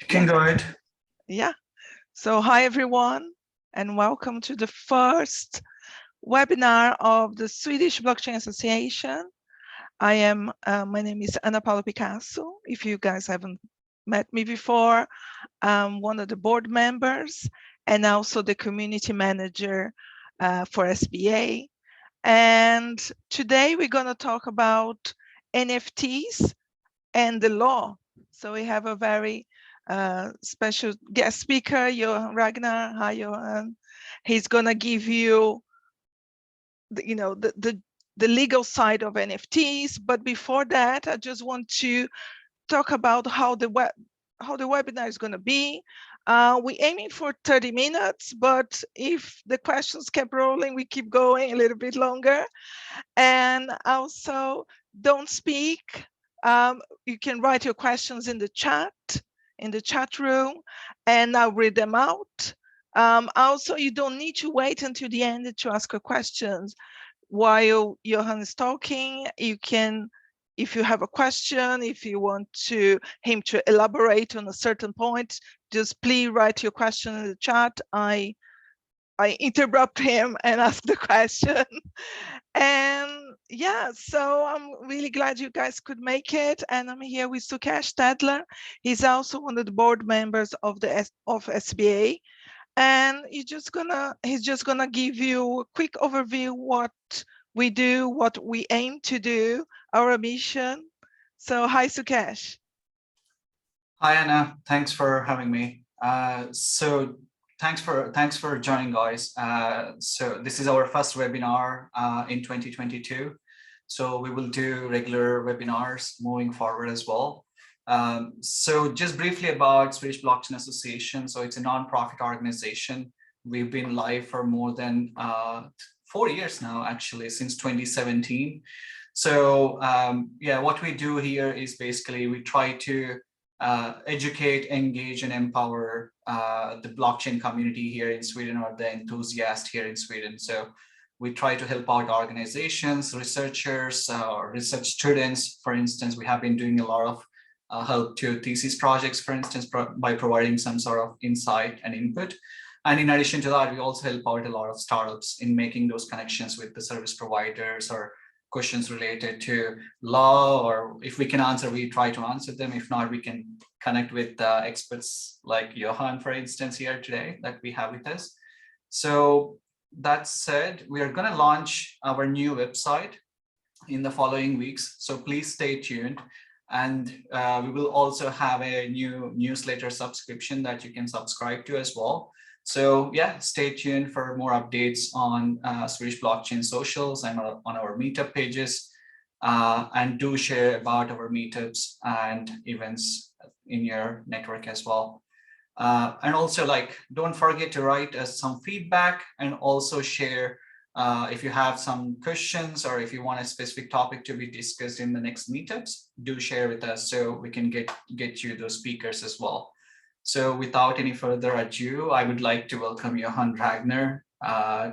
You can go ahead. Yeah. So hi, everyone, and welcome to the first webinar of the Swedish Blockchain Association. My name is Paula Picasso. If you guys haven't met me before, I'm one of the board members and also the community manager for SBA. And today we're going to talk about NFTs and the law. So we have a very special guest speaker, Johan Ragnar. Hi, Johan. He's gonna give you, the legal side of NFTs. But before that, I just want to talk about how the webinar is gonna be. We're aiming for 30 minutes, but if the questions kept rolling, we keep going a little bit longer. And also, don't speak. You can write your questions in the chat room, and I'll read them out. Also, you don't need to wait until the end to ask your questions. While Johan is talking, you can, if you have a question, if you want him to elaborate on a certain point, just please write your question in the chat. I interrupt him and ask the question. And yeah, so I'm really glad you guys could make it. And I'm here with Sukesh Tedla. He's also one of the board members of SBA. And he's just gonna give you a quick overview what we do, what we aim to do, our mission. So hi, Sukesh. Hi, Anna. Thanks for having me. Thanks for joining, guys. So this is our first webinar in 2022. So we will do regular webinars moving forward as well. So just briefly about Swedish Blockchain Association. So it's a non-profit organization. We've been live for more than 4 years now, actually, since 2017. So yeah, what we do here is basically we try to educate, engage, and empower the blockchain community here in Sweden, or the enthusiasts here in Sweden. So we try to help out organizations, researchers, or research students. For instance, we have been doing a lot of help to thesis projects, for instance, by providing some sort of insight and input. And in addition to that, we also help out a lot of startups in making those connections with the service providers or questions related to law, or if we can answer, we try to answer them. If not, we can connect with experts like Johan, for instance, here today that we have with us. So that said, we are going to launch our new website in the following weeks. So please stay tuned. And we will also have a new newsletter subscription that you can subscribe to as well. So yeah, stay tuned for more updates on Swedish Blockchain socials and on our meetup pages, and do share about our meetups and events in your network as well. And also, don't forget to write us some feedback, and also share if you have some questions, or if you want a specific topic to be discussed in the next meetups, do share with us so we can get you those speakers as well. So without any further ado, I would like to welcome Johan Ragnar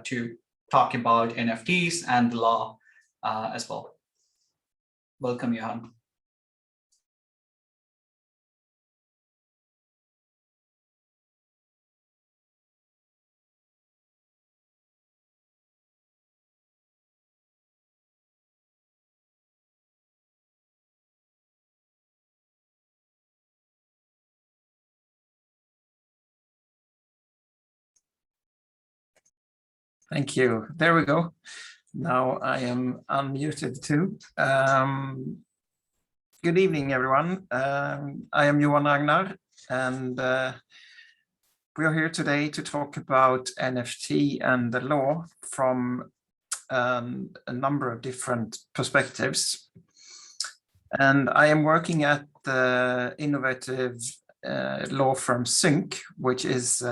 to talk about NFTs and the law as well. Welcome, Johan. Thank you. There we go. Now I am unmuted too. Good evening, everyone. I am Johan Ragnar, and we are here today to talk about NFT and the law from a number of different perspectives. And I am working at the innovative law firm Synch, which is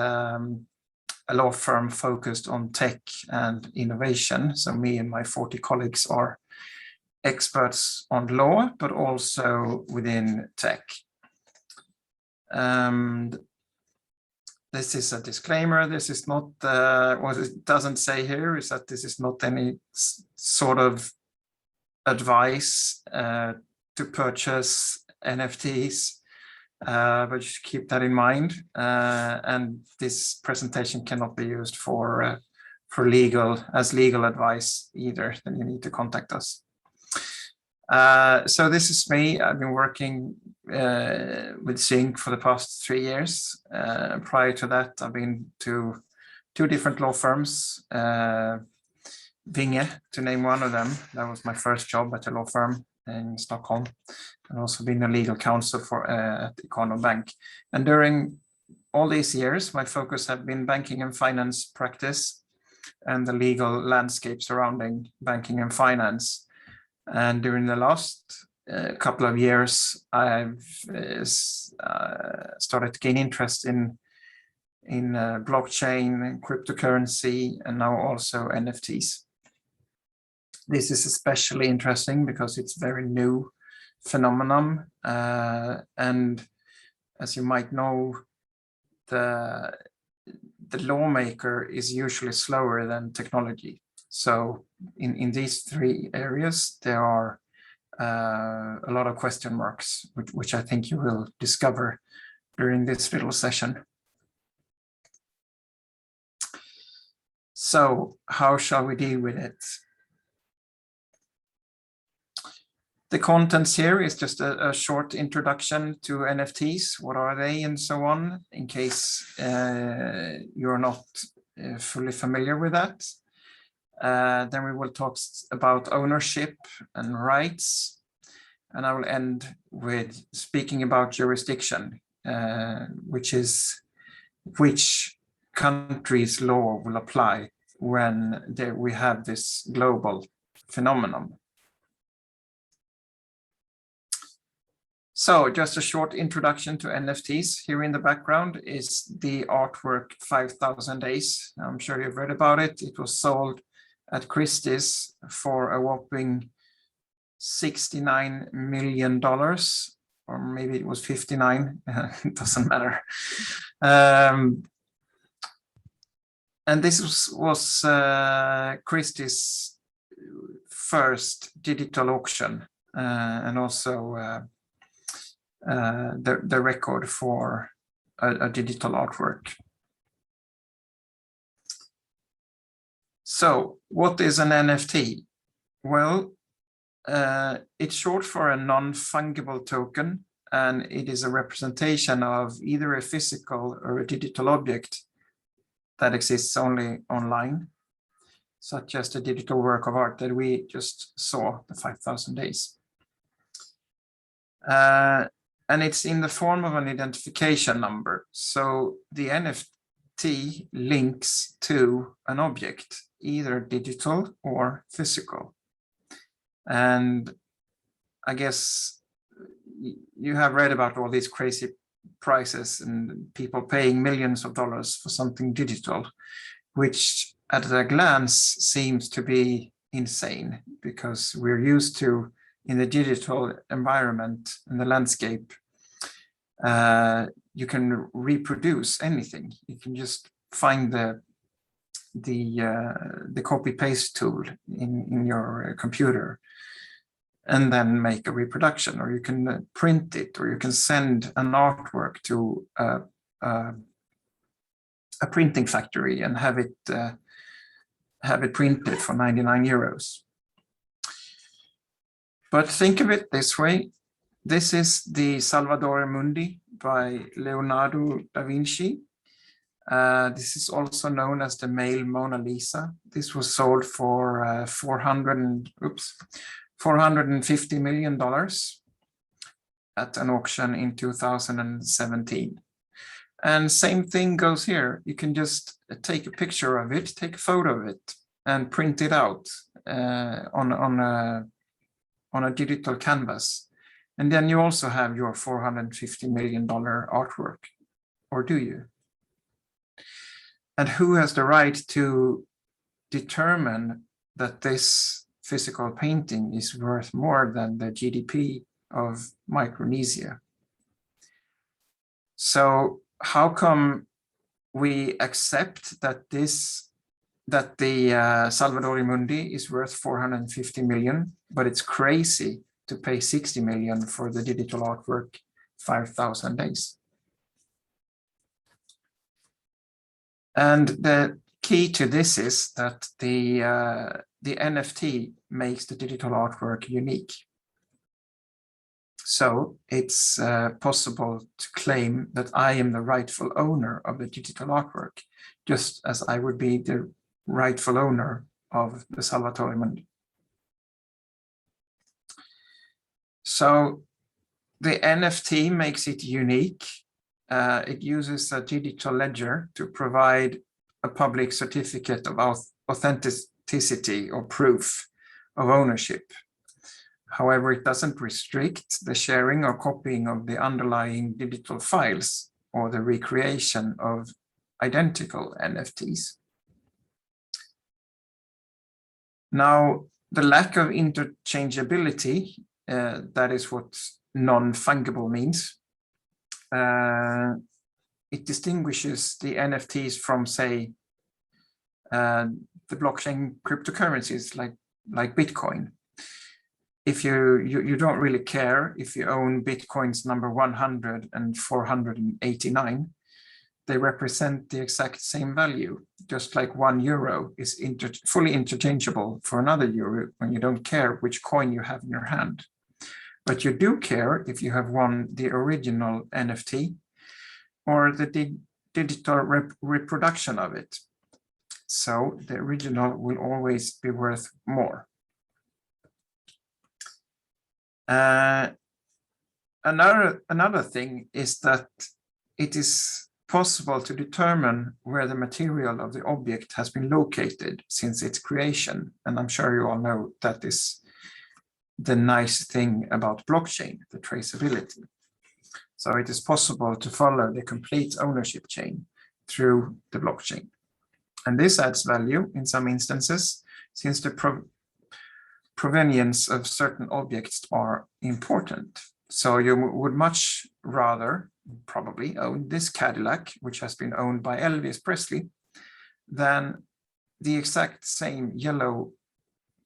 a law firm focused on tech and innovation. So me and my 40 colleagues are experts on law, but also within tech. This is a disclaimer. This is not, what it doesn't say here is that this is not any sort of advice to purchase NFTs. but you should keep that in mind. And this presentation cannot be used for legal advice either. Then you need to contact us. So this is me. I've been working with Synch for the past 3 years. Prior to that, I've been to 2 different law firms, Vinge, to name one of them. That was my first job at a law firm in Stockholm, and also been a legal counsel for at Econo Bank. And during all these years, my focus have been banking and finance practice and the legal landscape surrounding banking and finance. And during the last couple of years, I've started to gain interest in blockchain and cryptocurrency, and now also NFTs. This is especially interesting because it's very new phenomenon, and as you might know, the lawmaker is usually slower than technology. So in these 3 areas, there are a lot of question marks, which I think you will discover during this little session. So how shall we deal with it? The contents here is just a short introduction to NFTs. What are they and so on, in case you're not fully familiar with that. Then we will talk about ownership and rights. And I will end with speaking about jurisdiction, which is which country's law will apply when we have this global phenomenon. So just a short introduction to NFTs. Here in the background is the artwork 5,000 Days. I'm sure you've read about it. It was sold at Christie's for a whopping $69 million, or maybe it was 59, it doesn't matter. And this was Christie's first digital auction, and also the record for a digital artwork. So what is an NFT? Well, it's short for a non-fungible token, and it is a representation of either a physical or a digital object that exists only online, such as the digital work of art that we just saw, the 5,000 Days. And it's in the form of an identification number. So the NFT links to an object, either digital or physical. And I guess you have read about all these crazy prices and people paying millions of dollars for something digital, which at a glance seems to be insane, because we're used to, in the digital environment and the landscape, you can reproduce anything. You can just find the copy paste tool in your computer and then make a reproduction, or you can print it, or you can send an artwork to a printing factory and have it printed for 99 euros. But think of it this way. This is the Salvador Mundi by Leonardo da Vinci. This is also known as the male Mona Lisa. This was sold for $450 million at an auction in 2017. And same thing goes here. You can just take a picture of it, take a photo of it, and print it out on a digital canvas. And then you also have your $450 million artwork, or do you? And who has the right to determine that this physical painting is worth more than the GDP of Micronesia? So how come we accept that the Salvador Mundi is worth 450 million, but it's crazy to pay 60 million for the digital artwork 5,000 days. And the key to this is that the NFT makes the digital artwork unique. So it's possible to claim that I am the rightful owner of the digital artwork, just as I would be the rightful owner of the Salvatore Mundi. So the NFT makes it unique. It uses a digital ledger to provide a public certificate of authenticity or proof of ownership. However, it doesn't restrict the sharing or copying of the underlying digital files or the recreation of identical NFTs. Now, the lack of interchangeability, that is what non-fungible means. It distinguishes the NFTs from, say, the blockchain cryptocurrencies like Bitcoin. If you don't really care if you own Bitcoins number 100 and 489, they represent the exact same value, just like €1 is fully interchangeable for another euro when you don't care which coin you have in your hand. But you do care if you have won the original NFT or the digital reproduction of it. So the original will always be worth more. Another thing is that it is possible to determine where the material of the object has been located since its creation. And I'm sure you all know that is the nice thing about blockchain, the traceability. So it is possible to follow the complete ownership chain through the blockchain. And this adds value in some instances, since the provenience of certain objects are important. So you would much rather probably own this Cadillac, which has been owned by Elvis Presley, than the exact same yellow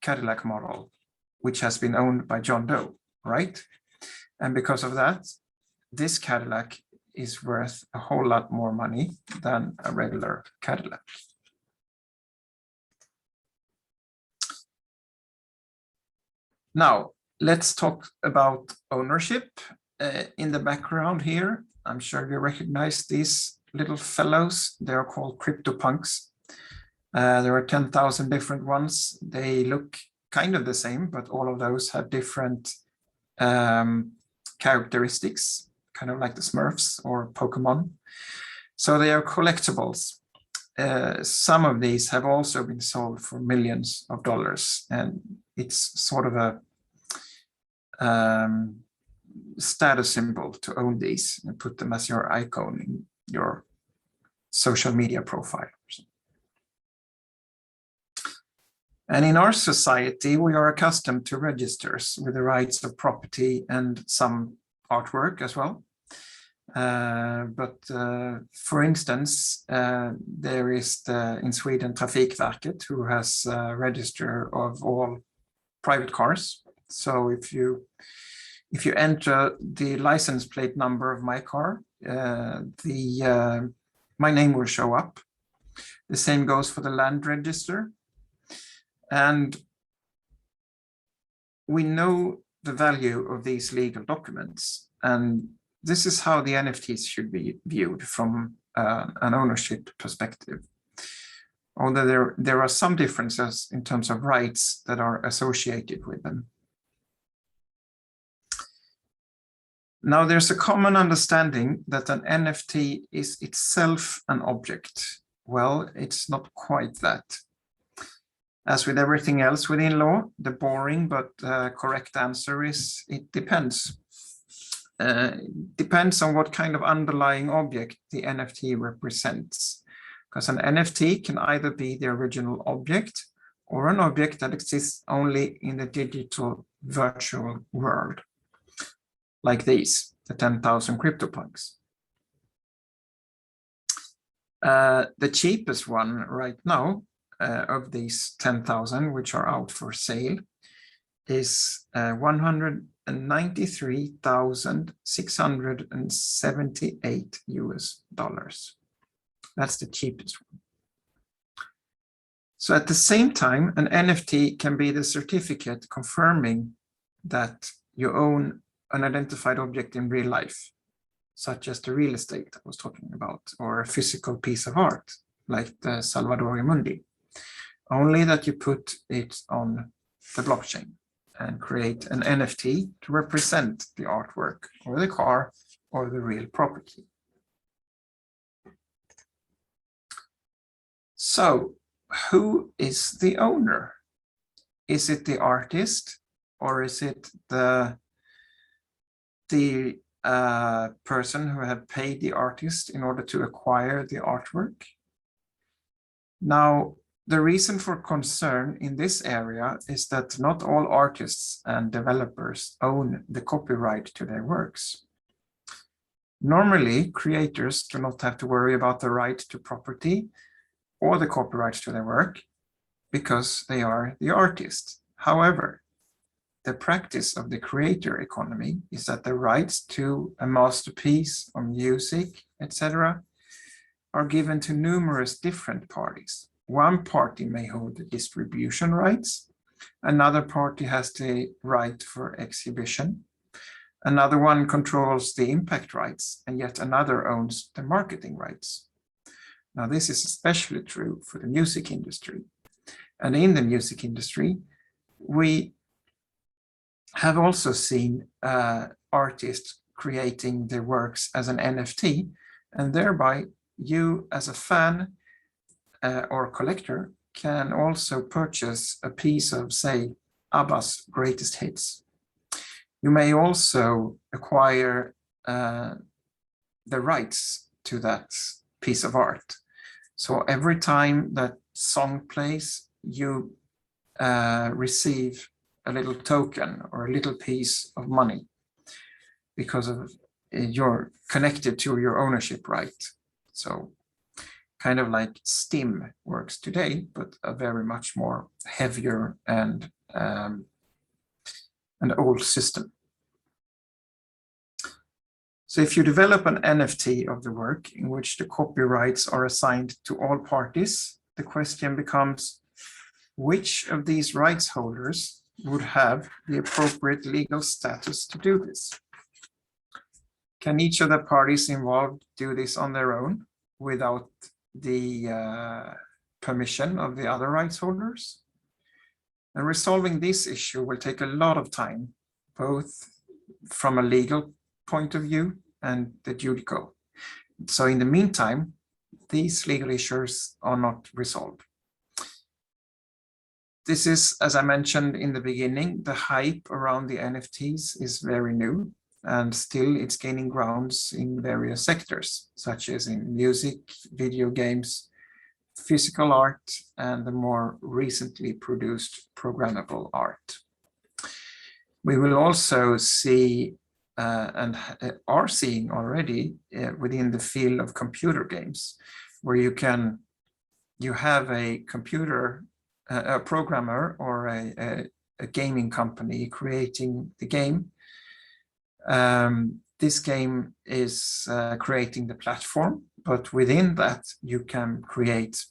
Cadillac model, which has been owned by John Doe, right? And because of that, this Cadillac is worth a whole lot more money than a regular Cadillac. Now, let's talk about ownership. In the background here, I'm sure you recognize these little fellows. They are called CryptoPunks. There are 10,000 different ones. They look kind of the same, but all of those have different characteristics, kind of like the Smurfs or Pokemon. So they are collectibles. Some of these have also been sold for millions of dollars, and it's sort of a status symbol to own these and put them as your icon in your social media profile. And in our society, we are accustomed to registers with the rights of property and some artwork as well. For instance, there is in Sweden Trafikverket, who has a register of all private cars. So if you enter the license plate number of my car, my name will show up. The same goes for the land register. And we know the value of these legal documents. And this is how the NFTs should be viewed from an ownership perspective. Although there are some differences in terms of rights that are associated with them. Now, there's a common understanding that an NFT is itself an object. Well, it's not quite that. As with everything else within law, the boring but correct answer is it depends. It depends on what kind of underlying object the NFT represents. Because an NFT can either be the original object or an object that exists only in the digital virtual world. Like these, the 10,000 CryptoPunks. The cheapest one right now of these 10,000, which are out for sale, is $193,678. That's the cheapest one. So at the same time, an NFT can be the certificate confirming that you own an identified object in real life, such as the real estate I was talking about, or a physical piece of art, like the Salvador Mundi. Only that you put it on the blockchain and create an NFT to represent the artwork or the car or the real property. So, who is the owner? Is it the artist, or is it the person who have paid the artist in order to acquire the artwork? Now, the reason for concern in this area is that not all artists and developers own the copyright to their works. Normally, creators do not have to worry about the right to property or the copyright to their work because they are the artist. However, the practice of the creator economy is that the rights to a masterpiece or music, etc., are given to numerous different parties. One party may hold the distribution rights, another party has the right for exhibition, another one controls the impact rights, and yet another owns the marketing rights. Now, this is especially true for the music industry. And in the music industry, we have also seen artists creating their works as an NFT, and thereby you as a fan or collector can also purchase a piece of, say, ABBA's greatest hits. You may also acquire the rights to that piece of art. So every time that song plays, you receive a little token or a little piece of money because of you're connected to your ownership right. So kind of like Steam works today, but a very much more heavier and an old system. So if you develop an NFT of the work in which the copyrights are assigned to all parties, the question becomes, which of these rights holders would have the appropriate legal status to do this? Can each of the parties involved do this on their own without the permission of the other rights holders? And resolving this issue will take a lot of time, both from a legal point of view and the judicial. So in the meantime, these legal issues are not resolved. This is, as I mentioned in the beginning, the hype around the NFTs is very new, and still it's gaining grounds in various sectors, such as in music, video games, physical art, and the more recently produced programmable art. We will also see and are seeing already within the field of computer games, where you have a computer, a programmer or a gaming company creating the game. This game is creating the platform, but within that you can create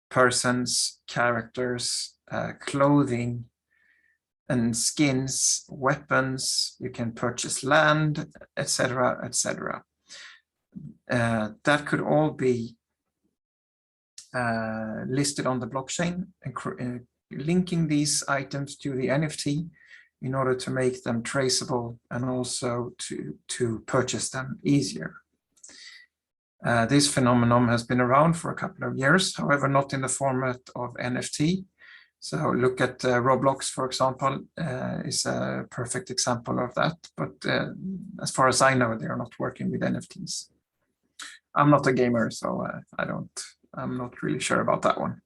persons, characters, clothing, and skins, weapons. You can purchase land, etc., etc. That could all be listed on the blockchain and linking these items to the NFT in order to make them traceable and also to purchase them easier. This phenomenon has been around for a couple of years, however, not in the format of NFT. So look at Roblox, for example, is a perfect example of that. But as far as I know, they are not working with NFTs. I'm not a gamer, so I'm not really sure about that one.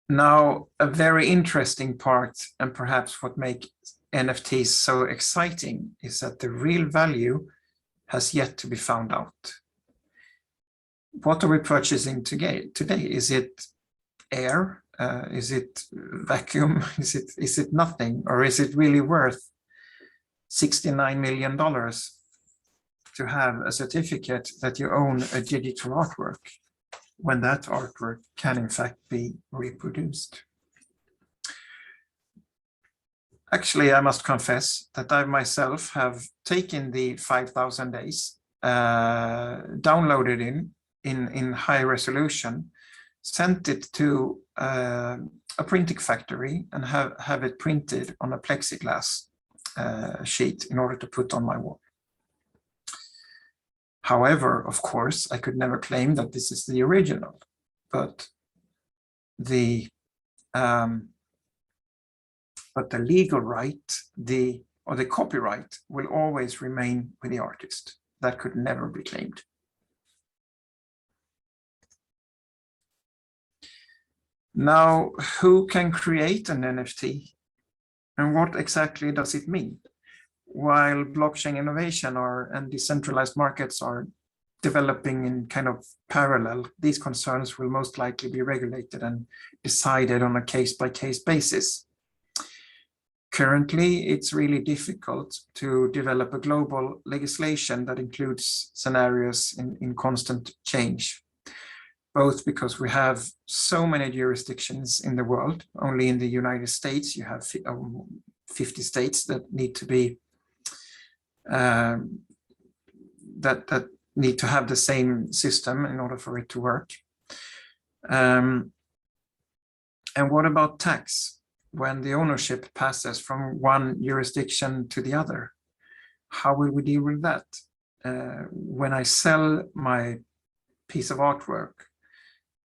Now, a very interesting part, and perhaps what makes NFTs so exciting, is that the real value has yet to be found out. What are we purchasing today? Is it air, Is it vacuum? Is it nothing? Or is it really worth $69 million to have a certificate that you own a digital artwork, when that artwork can in fact be reproduced? Actually, I must confess that I myself have taken the 5,000 days, downloaded in high resolution, sent it to a printing factory and have it printed on a plexiglass sheet in order to put on my wall. However, of course, I could never claim that this is the original, but the legal right, or the copyright, will always remain with the artist. That could never be claimed. Now, who can create an NFT, and what exactly does it mean? While blockchain innovation and decentralized markets are developing in kind of parallel, these concerns will most likely be regulated and decided on a case-by-case basis. Currently, it's really difficult to develop a global legislation that includes scenarios in constant change, both because we have so many jurisdictions in the world. Only in the United States, you have 50 states that need to be that need to have the same system in order for it to work. And what about tax? When the ownership passes from one jurisdiction to the other, how will we deal with that? When I sell my piece of artwork,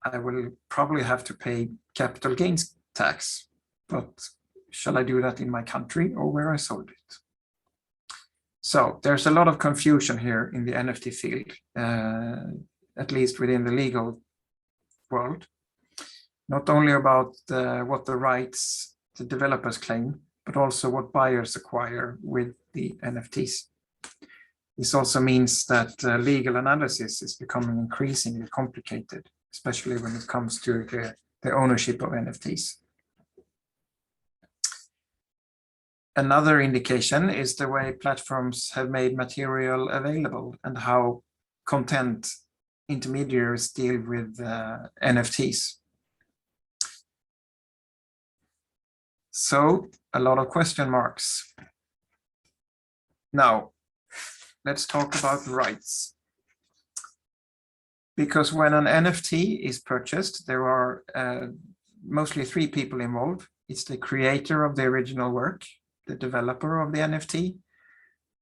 I will probably have to pay capital gains tax, but shall I do that in my country or where I sold it? So there's a lot of confusion here in the NFT field, at least within the legal world, not only about what the rights the developers claim, but also what buyers acquire with the NFTs. This also means that legal analysis is becoming increasingly complicated, especially when it comes to the ownership of NFTs. Another indication is the way platforms have made material available and how content intermediaries deal with NFTs. So a lot of question marks. Now, let's talk about rights. Because when an NFT is purchased, there are mostly three people involved. It's the creator of the original work, the developer of the NFT,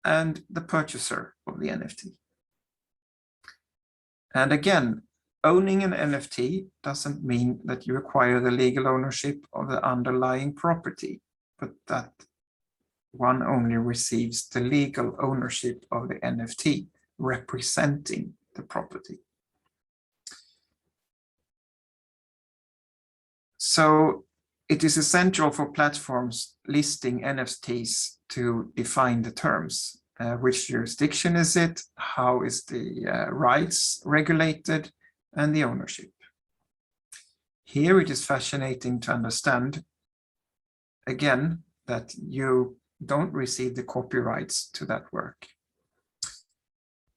and the purchaser of the NFT. And again, owning an NFT doesn't mean that you acquire the legal ownership of the underlying property, but that one only receives the legal ownership of the NFT representing the property. So it is essential for platforms listing NFTs to define the terms. Which jurisdiction is it? How is the rights regulated? And the ownership. Here it is fascinating to understand, again, that you don't receive the copyrights to that work.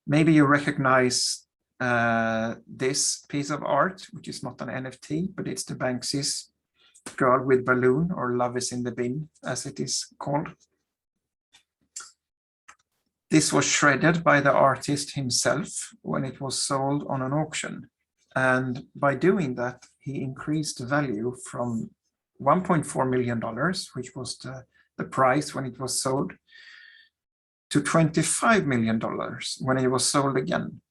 Maybe you recognize this piece of art, which is not an NFT, but it's the Banksy's Girl with Balloon, or Love is in the Bin, as it is called. This was shredded by the artist himself when it was sold on an auction. And by doing that, he increased the value from $1.4 million, which was the price when it was sold, to $25 million when it was sold again.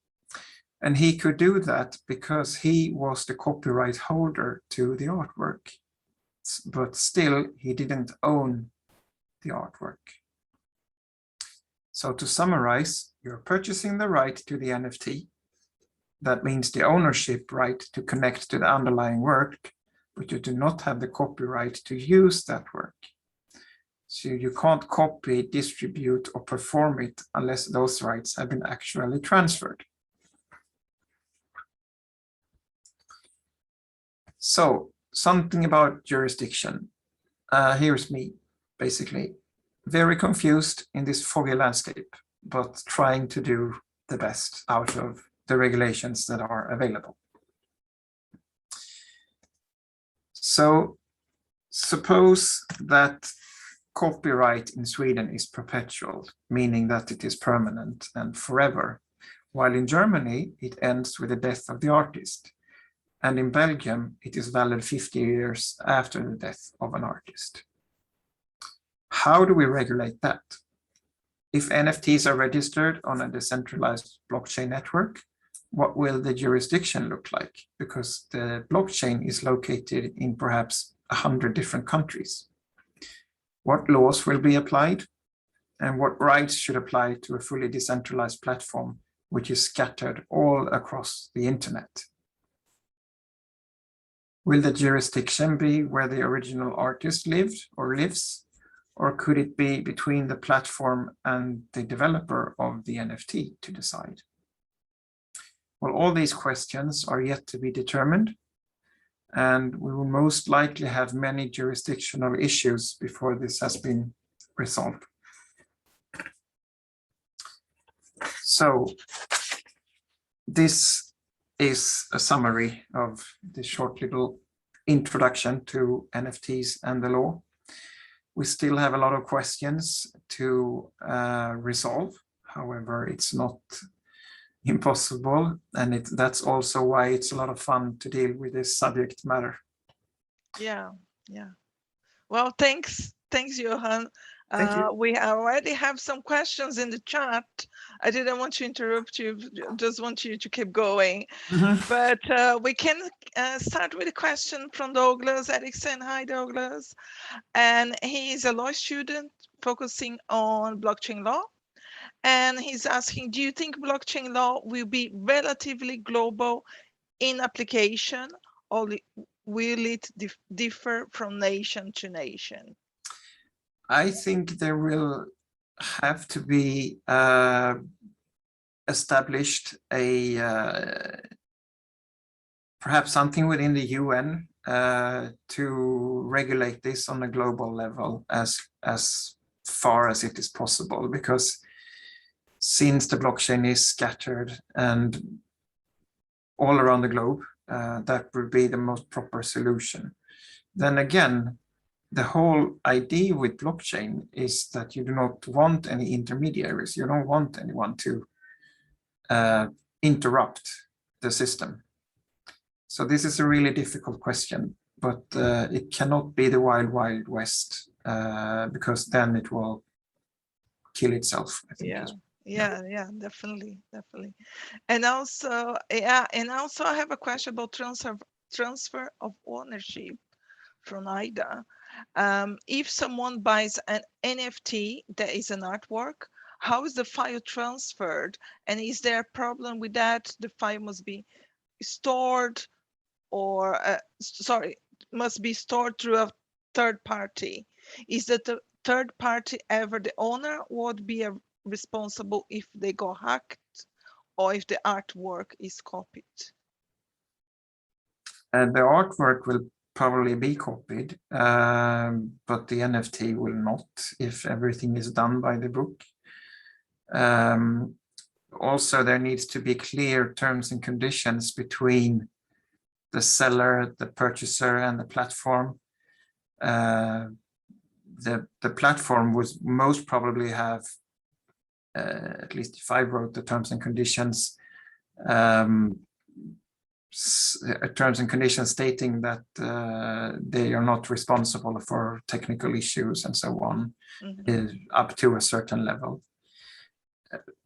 And he could do that because he was the copyright holder to the artwork. But still, he didn't own the artwork. So to summarize, you're purchasing the right to the NFT. That means the ownership right to connect to the underlying work, but you do not have the copyright to use that work. So you can't copy, distribute, or perform it unless those rights have been actually transferred. So something about jurisdiction. Here's me, basically, very confused in this foggy landscape, but trying to do the best out of the regulations that are available. So suppose that copyright in Sweden is perpetual, meaning that it is permanent and forever, while in Germany it ends with the death of the artist, and in Belgium it is valid 50 years after the death of an artist. How do we regulate that? If NFTs are registered on a decentralized blockchain network, what will the jurisdiction look like? Because the blockchain is located in perhaps 100 different countries. What laws will be applied? And what rights should apply to a fully decentralized platform, which is scattered all across the internet? Will the jurisdiction be where the original artist lived or lives? Or could it be between the platform and the developer of the NFT to decide? Well, all these questions are yet to be determined, and we will most likely have many jurisdictional issues before this has been resolved. So this is a summary of this short little introduction to NFTs and the law. We still have a lot of questions to resolve. However, it's not impossible, and that's also why it's a lot of fun to deal with this subject matter. Yeah. Well, thanks, Johan. Thank you. We already have some questions in the chat. I didn't want to interrupt you, just want you to keep going. But we can start with a question from Douglas Eriksson. Hi, Douglas. And he is a law student focusing on blockchain law. And he's asking, do you think blockchain law will be relatively global in application, or will it differ from nation to nation? I think there will have to be established a perhaps something within the UN to regulate this on a global level as far as it is possible, because since the blockchain is scattered and all around the globe, that would be the most proper solution. Then again, the whole idea with blockchain is that you do not want any intermediaries. You don't want anyone to interrupt the system. So this is a really difficult question, but it cannot be the wild, wild west, because then it will kill itself, I think. Yeah, definitely. And also, I have a question about transfer of ownership from Ida. If someone buys an NFT that is an artwork, how is the file transferred? And is there a problem with that? The file must be stored, or must be stored through a third party. Is that the third party ever the owner would be responsible if they go hacked, or if the artwork is copied? And the artwork will probably be copied, but the NFT will not, if everything is done by the book. Also, there needs to be clear terms and conditions between the seller, the purchaser, and the platform. The platform would most probably have, at least if I wrote the terms and conditions, terms and conditions stating that they are not responsible for technical issues and so on, up to a certain level.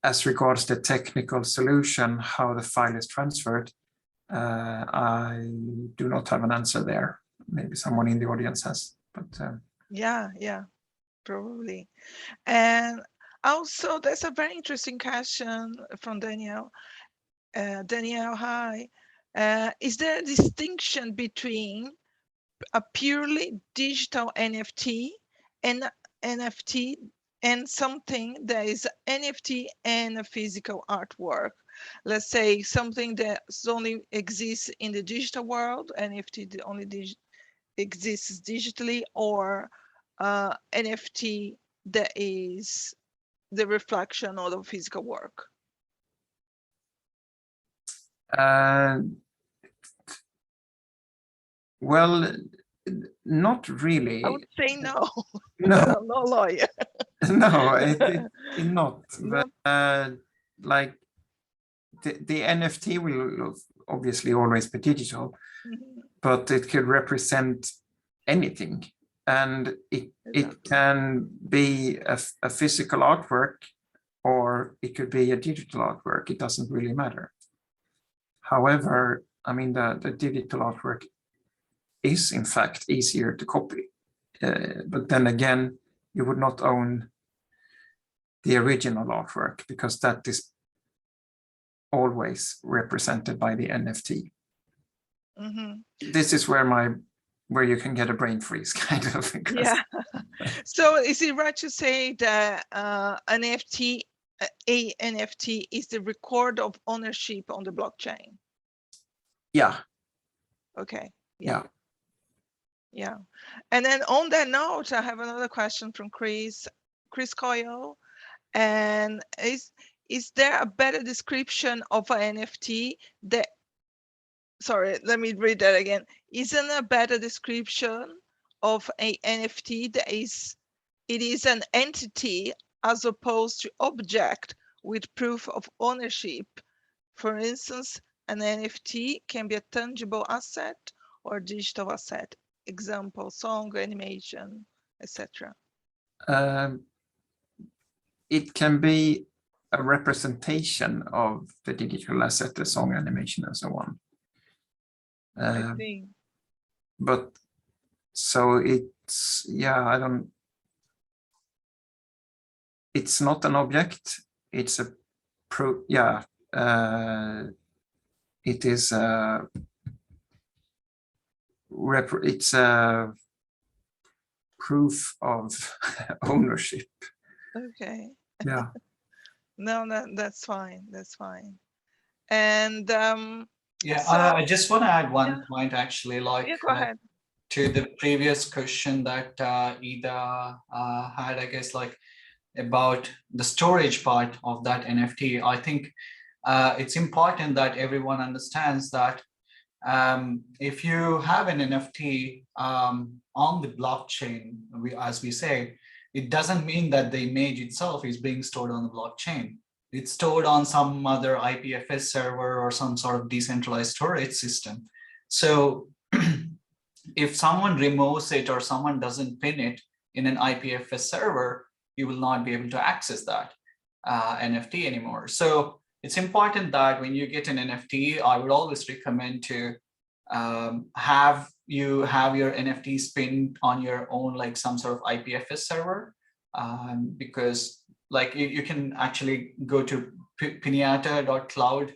As regards the technical solution, how the file is transferred, I do not have an answer there. Maybe someone in the audience has, but yeah, probably. And also, there's a very interesting question from Danielle. Danielle, hi. Is there a distinction between a purely digital NFT and something that is NFT and a physical artwork? Let's say something that only exists in the digital world, NFT only exists digitally, or NFT that is the reflection of the physical work? Well, not really. I would say no. No. But I'm not a lawyer. No, it not. No. But like the NFT will obviously always be digital, but it could represent anything, and it can be a physical artwork, or it could be a digital artwork. It doesn't really matter. However, I mean, the digital artwork is in fact easier to copy, but then again, you would not own the original artwork because that is always represented by the NFT. This is where you can get a brain freeze, kind of. Yeah. So is it right to say that an NFT is the record of ownership on the blockchain? Yeah. Okay. Yeah. Yeah. And then on that note, I have another question from Chris Coyle. And is there a better description of an NFT that, sorry, let me read that again. Isn't a better description of an NFT that it is an entity as opposed to object with proof of ownership? For instance, an NFT can be a tangible asset or digital asset. Example, song, animation, etc. It can be a representation of the digital asset, the song, animation, and so on. I think. But so it's, yeah, it's not an object. It's a it is it's a proof of ownership. Okay. Yeah. No, that's fine. That's fine. And yeah, so, I just want to add one point, actually, like go ahead. To the previous question that Ida had, I guess, like about the storage part of that NFT. I think it's important that everyone understands that if you have an NFT on the blockchain, as we say, it doesn't mean that the image itself is being stored on the blockchain. It's stored on some other IPFS server or some sort of decentralized storage system. So if someone removes it or someone doesn't pin it in an IPFS server, you will not be able to access that NFT anymore. So it's important that when you get an NFT, I would always recommend to have your NFTs pinned on your own, like some sort of IPFS server, because like you can actually go to pinata.cloud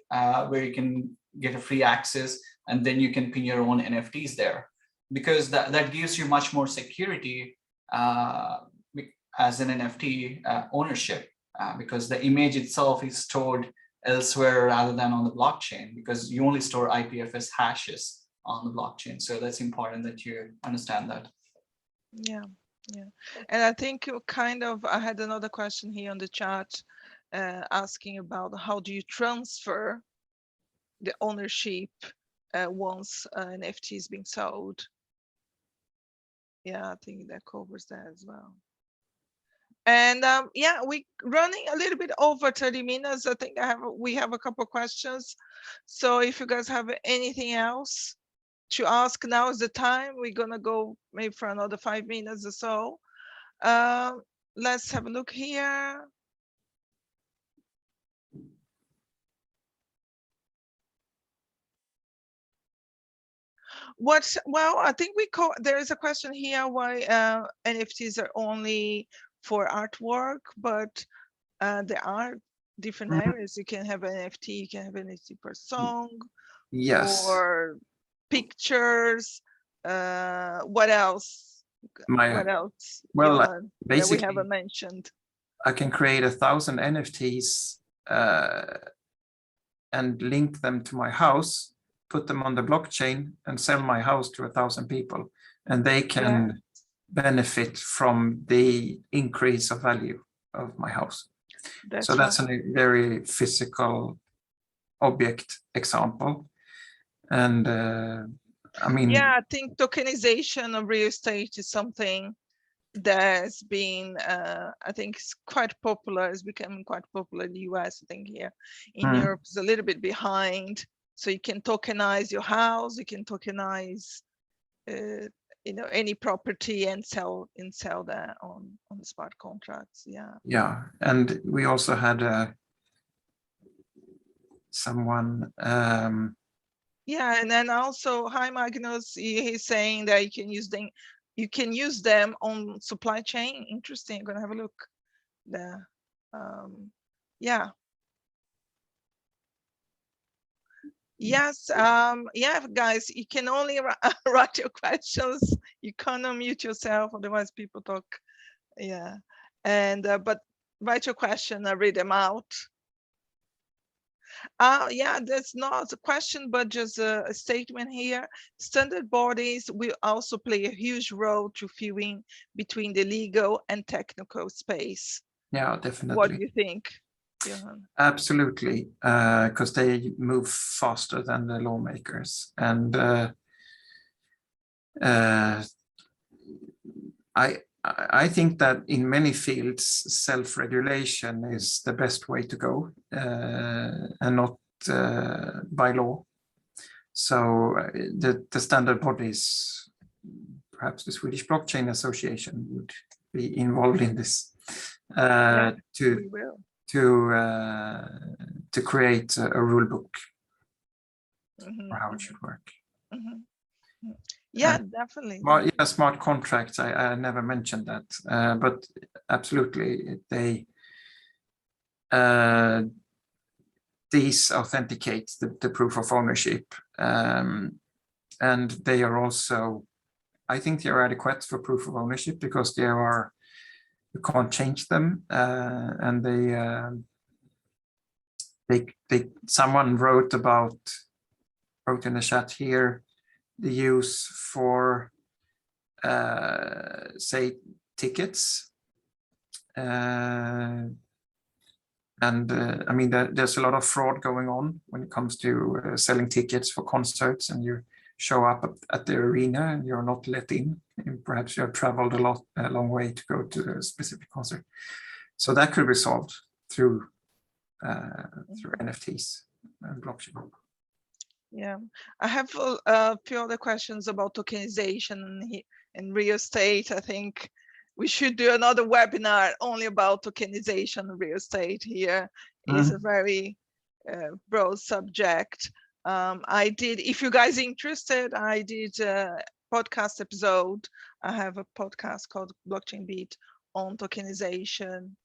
where you can get a free access, and then you can pin your own NFTs there, because that gives you much more security as an NFT ownership, because the image itself is stored elsewhere rather than on the blockchain, because you only store IPFS hashes on the blockchain. So that's important that you understand that. Yeah, yeah. And I think I had another question here on the chat asking about how do you transfer the ownership once an NFT is being sold. Yeah, I think that covers that as well. And yeah, we running a little bit over 30 minutes. I think we have a couple of questions. So if you guys have anything else to ask, now is the time. We're gonna go maybe for another 5 minutes or so. Let's have a look here. Well, I think there is a question here why NFTs are only for artwork, but there are different areas. You can have an NFT, you can have an NFT per song, yes, or pictures. What else? What else? Well, Johan, basically, that we haven't mentioned. I can create 1,000 NFTs and link them to my house, put them on the blockchain, and sell my house to 1,000 people. and they can benefit from the increase of value of my house. So that's a very physical object example. And I mean, yeah, I think tokenization of real estate is something that's been, I think it's quite popular. It's becoming quite popular in the US. I think here in Europe it's a little bit behind. So you can tokenize your house, you can tokenize, you know, any property and sell that on smart contracts. Yeah. Yeah, and we also had someone. Yeah, and then also, hi Magnus, he's saying that you can use them on supply chain. Interesting. I'm gonna have a look there. Yeah. Yes, yeah, guys, you can only write your questions. You can't unmute yourself, otherwise people talk. Yeah, and but write your question, I read them out. Yeah, that's not a question, but just a statement here. Standard bodies will also play a huge role to filling between the legal and technical space. Yeah, definitely. What do you think, Johan? Absolutely, because they move faster than the lawmakers, and I think that in many fields, self-regulation is the best way to go, and not by law. So the standard bodies, perhaps the Swedish Blockchain Association, would be involved in this to create a rule book for how it should work. Yeah, definitely. Yeah, smart contracts. I never mentioned that, but absolutely, these authenticate the proof of ownership, and they are also, I think, they are adequate for proof of ownership because you can't change them, and someone wrote in the chat here the use for say tickets, and I mean there's a lot of fraud going on when it comes to selling tickets for concerts, and you show up at the arena and you're not let in, and perhaps you have traveled a long way to go to a specific concert. So that could be solved through NFTs and blockchain. Yeah, I have a few other questions about tokenization and real estate. I think we should do another webinar only about tokenization and real estate here. It's a very broad subject. If you guys are interested, I did a podcast episode. I have a podcast called Blockchain Beat on tokenization.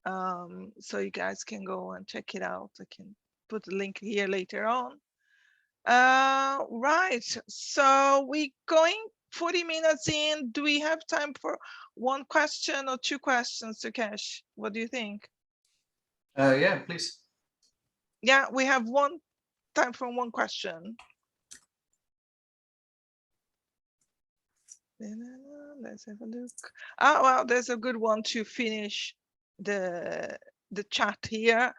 So you guys can go and check it out. I can put the link here later on. Right, so we going 40 minutes in. Do we have time for one question or two questions, Sukesh? What do you think? Yeah, please. Yeah, we have time for one question. Let's have a look. Well, there's a good one to finish the chat here.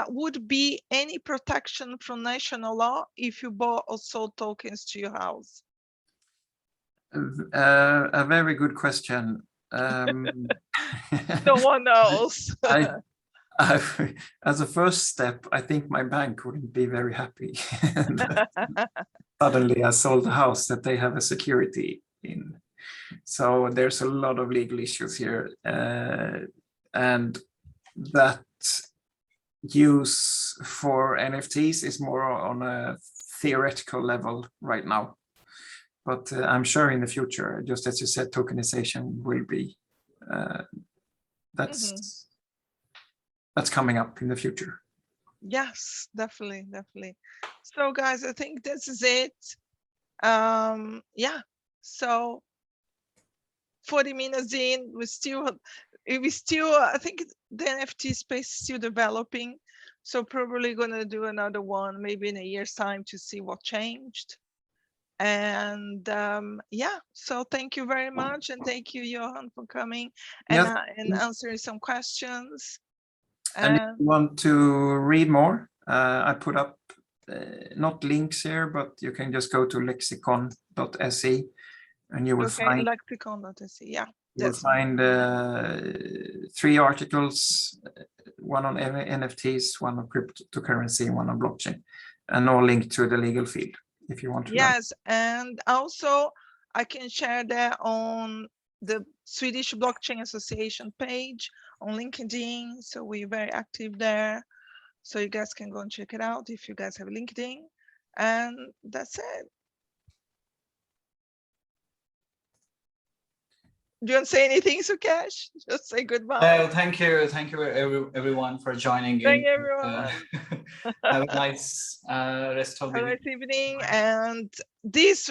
Would be any protection from national law if you bought or sold tokens to your house? A very good question. No one knows. As a first step, I think my bank wouldn't be very happy. Suddenly I sold a house that they have a security in. So there's a lot of legal issues here. And that use for NFTs is more on a theoretical level right now. But I'm sure in the future, just as you said, tokenization will be, that's coming up in the future. Yes, definitely. So guys, I think this is it. Yeah, so 40 minutes in, we still, I think the NFT space is still developing. So probably gonna do another one, maybe in a year's time, to see what changed. And yeah, so thank you very much, and thank you, Johan, for coming Yes. and answering some questions. And if you want to read more, I put up not links here, but you can just go to lexicon.se and you will find lexicon.se. Yeah, you will find 3 articles, one on NFTs, one on cryptocurrency, and one on blockchain, and all linked to the legal field if you want to learn. Yes, and also I can share that on the Swedish Blockchain Association page on LinkedIn. So we're very active there. So you guys can go and check it out if you guys have LinkedIn. And that's it. Do you want to say anything, Sukesh? Just say goodbye. Thank you everyone for joining in. Thank everyone. Have a nice rest of the Have a nice evening. And this